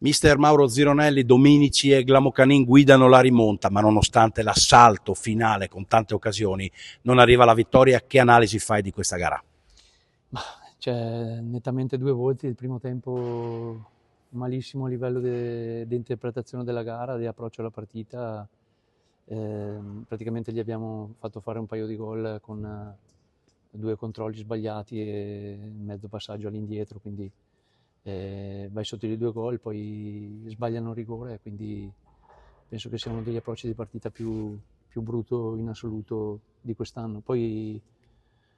Mister Mauro Zironelli, Dominici e Glamocanin guidano la rimonta, ma nonostante l'assalto finale con tante occasioni non arriva la vittoria. Che analisi fai di questa gara? Ma cioè, nettamente due volti. Il primo tempo malissimo a livello di interpretazione della gara, di approccio alla partita. Praticamente gli abbiamo fatto fare un paio di gol con due controlli sbagliati e mezzo passaggio all'indietro, quindi vai sotto di due gol, poi sbagliano il rigore, quindi penso che sia uno degli approcci di partita più brutto in assoluto di quest'anno. Poi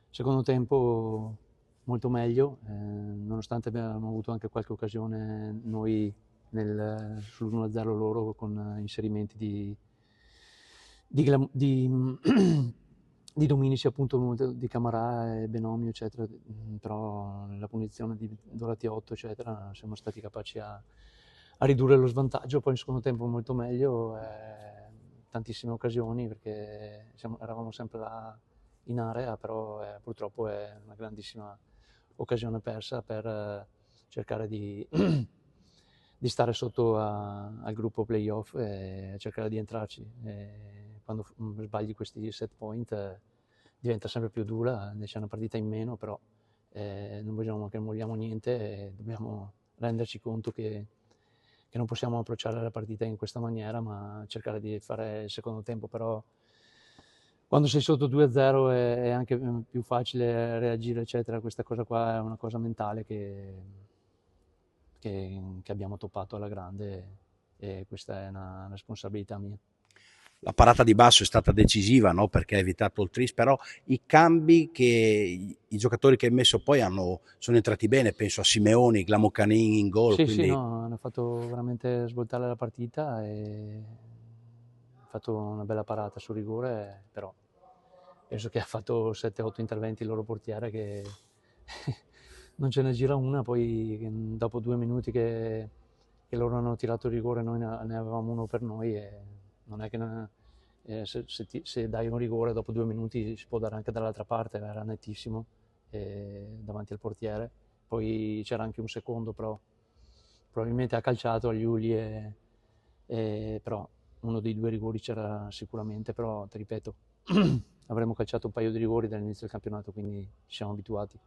secondo tempo molto meglio, nonostante abbiamo avuto anche qualche occasione noi sull'1-0 loro con inserimenti di di Dominici, appunto, di Camarà e Benomio, eccetera, però la punizione di Doratiotto, eccetera, siamo stati capaci a ridurre lo svantaggio. Poi in secondo tempo molto meglio, tantissime occasioni perché eravamo sempre là in area, però purtroppo è una grandissima occasione persa per cercare di stare sotto al gruppo playoff e cercare di entrarci. E quando sbagli questi set point diventa sempre più dura, c'è una partita in meno, però non vogliamo che molliamo niente e dobbiamo renderci conto che non possiamo approcciare la partita in questa maniera, ma cercare di fare il secondo tempo. Però quando sei sotto 2-0 è anche più facile reagire, eccetera. Questa cosa qua è una cosa mentale che abbiamo toppato alla grande, e questa è una responsabilità mia. La parata di Basso è stata decisiva, no? Perché ha evitato il tris, però i cambi che i giocatori che hai messo poi sono entrati bene, penso a Simeoni, Glamocanin in gol, Sì, sì, quindi no, hanno fatto veramente svoltare la partita e ha fatto una bella parata sul rigore, però penso che ha fatto 7-8 interventi il loro portiere che non ce ne gira una. Poi dopo 2 minuti che loro hanno tirato il rigore noi ne avevamo uno per noi, e non è che se dai un rigore dopo 2 minuti si può dare anche dall'altra parte, era nettissimo davanti al portiere. Poi c'era anche un secondo, però probabilmente ha calciato agli uli, però uno dei due rigori c'era sicuramente. Però ti ripeto, avremmo calciato un paio di rigori dall'inizio del campionato, quindi ci siamo abituati.